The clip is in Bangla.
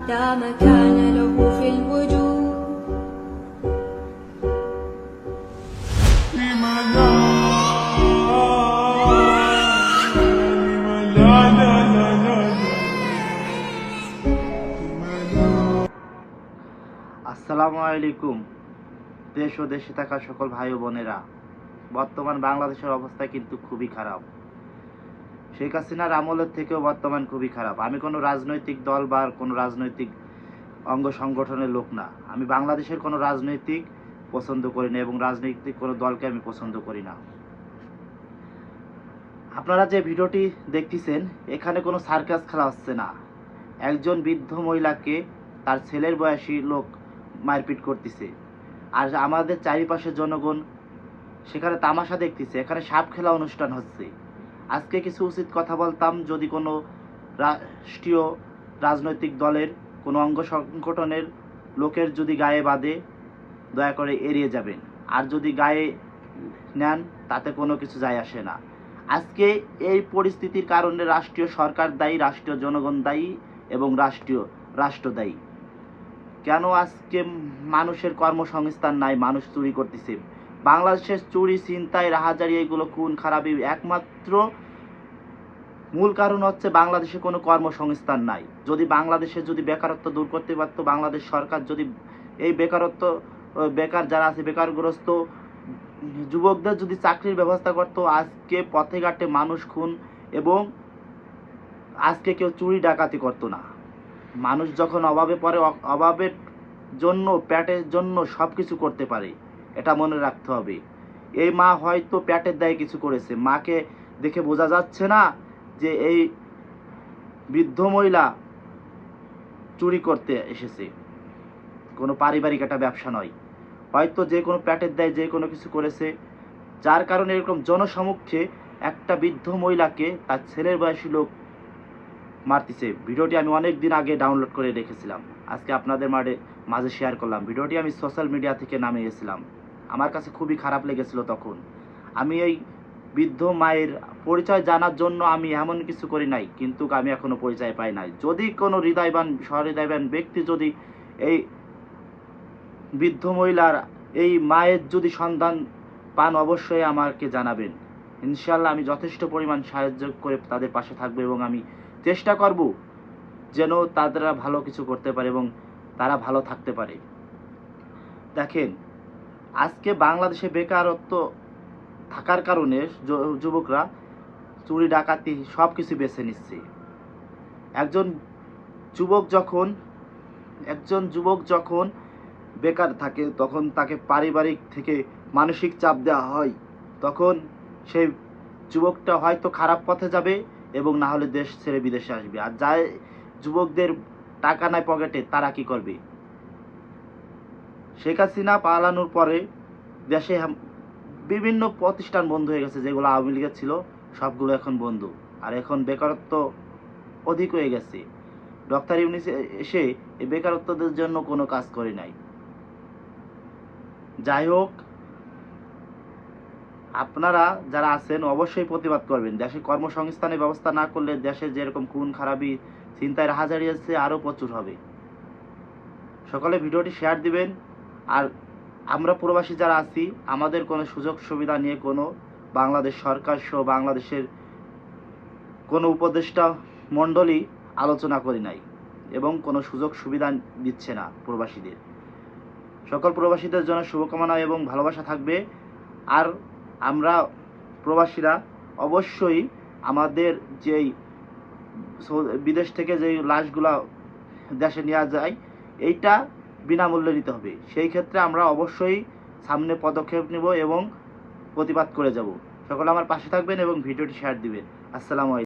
لا مكان له في الوجود. আসসালামু আলাইকুম। দেশ ও দেশে থাকা সকল ভাই ও বোনেরা, বর্তমান বাংলাদেশের অবস্থা কিন্তু খুবই খারাপ। শেখ হাসিনার আমলের থেকেও বর্তমান খুবই খারাপ। আমি কোনো রাজনৈতিক দল বা কোনো রাজনৈতিক অঙ্গ সংগঠনের লোক না। আমি বাংলাদেশের কোনো রাজনৈতিক পছন্দ করি না এবং রাজনৈতিক কোনো দলকে আমি পছন্দ করি না। আপনারা যে ভিডিওটি দেখতেছেন, এখানে কোনো সার্কাস খেলা হচ্ছে না। একজন বৃদ্ধ মহিলাকে তার ছেলের বয়সী লোক মারপিট করতেছে, আর আমাদের চারিপাশের জনগণ সেখানে তামাশা দেখতেছে। এখানে সাপ খেলা অনুষ্ঠান হচ্ছে। আজকে কিছু উচিত কথা বলতাম, যদি কোনো রাষ্ট্রীয় রাজনৈতিক দলের কোনো অঙ্গ সংগঠনের লোকের যদি গায়ে বাঁধে, দয়া করে এড়িয়ে যাবেন। আর যদি গায়ে নেন, তাতে কোনো কিছু যায় আসে না। আজকে এই পরিস্থিতির কারণে রাষ্ট্রীয় সরকার দায়ী, রাষ্ট্রীয় জনগণ দায়ী এবং রাষ্ট্র দায়ী। কেন আজকে মানুষের কর্মসংস্থান নাই? মানুষ চুরি করতেছে। বাংলাদেশের চুরি, ছিনতাই, রাহাজারি, এগুলো খুন খারাপি একমাত্র মূল কারণ হচ্ছে বাংলাদেশে কোনো কর্মসংস্থান নাই। যদি বাংলাদেশে যদি বেকারত্ব দূর করতে পারতো, বাংলাদেশ সরকার যদি এই বেকার যারা আছে, বেকারগ্রস্ত যুবকদের যদি চাকরির ব্যবস্থা করতো, আজকে পথে ঘাটে মানুষ খুন এবং আজকে কেউ চুরি ডাকাতি করতো না। মানুষ যখন অভাবে পড়ে, অভাবের জন্য, পেটের জন্য সব কিছু করতে পারে, এটা মনে রাখতে হবে। এই মা হয়তো পেটের দায়ে কিছু করেছে, মাকে দেখে বোঝা যাচ্ছে না যে এই বৃদ্ধ মহিলা চুরি করতে এসেছে। কোনো পারিবারিক একটা ব্যবসা নয়, হয়তো যে কোনো পেটের দায়ে যে কোনো কিছু করেছে, যার কারণে এরকম জনসমক্ষে একটা বৃদ্ধ মহিলাকে তার ছেলের বয়সী লোক মারতেছে। ভিডিওটি আমি অনেক দিন আগে ডাউনলোড করে রেখেছিলাম, আজকে আপনাদের মাঝে শেয়ার করলাম। ভিডিওটি আমি সোশ্যাল মিডিয়া থেকে নামিয়েছিলাম। আমার কাছে খুবই খারাপ লেগেছিল তখন। আমি এই বৃদ্ধ মায়ের পরিচয় জানার জন্য আমি এমন কিছু করি নাই, কিন্তু আমি এখনো পরিচয় পাই নাই। যদি কোনো হৃদয়বান, সহৃদয়বান ব্যক্তি যদি এই বৃদ্ধ মহিলার, এই মায়ের যদি সন্ধান পান, অবশ্যই আমাকে জানাবেন। ইনশাআল্লাহ আমি যথেষ্ট পরিমাণ সাহায্য করে তাদের পাশে থাকবো এবং আমি চেষ্টা করব যেন তারা ভালো কিছু করতে পারে এবং তারা ভালো থাকতে পারে। দেখেন, আজকে বাংলাদেশে বেকারত্ব থাকার কারণে যুবকরা চুরি ডাকাতি সব কিছু বেছে নিচ্ছে। একজন যুবক যখন বেকার থাকে, তখন তাকে পারিবারিক থেকে মানসিক চাপ দেওয়া হয়। তখন সেই যুবকটা হয়তো খারাপ পথে যাবে এবং না হলে দেশ ছেড়ে বিদেশে আসবে। আর যাই যুবকদের টাকা নাই পকেটে, তারা কি করবে? শেখ হাসিনা পালানোর পরে দেশে বিভিন্ন প্রতিষ্ঠান বন্ধ হয়ে গেছে। যেগুলো আওয়ামী লীগের ছিল, সবগুলো এখন বন্ধ। আর এখন বেকারত্ব অধিক হয়ে গেছে। ডক্টর ইউনূস এসে এই বেকারত্বদের জন্য কোনো কাজ করে নাই। যাই হোক, আপনারা যারা আছেন অবশ্যই প্রতিবাদ করবেন। দেশে কর্মসংস্থানের ব্যবস্থা না করলে দেশে যেরকম খুন খারাপি, ছিনতাই, রাহাজারি আছে, আরও প্রচুর হবে। সকলে ভিডিওটি শেয়ার দিবেন। আর আমরা প্রবাসী যারা আছি, আমাদের কোনো সুযোগ সুবিধা নিয়ে কোনো বাংলাদেশ সরকার সহ বাংলাদেশের কোনো উপদেষ্টা মণ্ডলী আলোচনা করি নাই এবং কোনো সুযোগ সুবিধা দিচ্ছে না প্রবাসীদের। সকল প্রবাসীদের জন্য শুভকামনা এবং ভালোবাসা থাকবে। আর আমরা প্রবাসীরা অবশ্যই আমাদের যেই বিদেশ থেকে যেই লাশগুলা দেশে নেওয়া যায়, এইটা বিনামূল্যে নিতে হবে। সেই ক্ষেত্রে আমরা অবশ্যই সামনে পদক্ষেপ নেব এবং প্রতিবাদ করে যাব। সকলে আমার পাশে থাকবেন এবং ভিডিওটি শেয়ার দিবেন। আসসালামু আলাইকুম।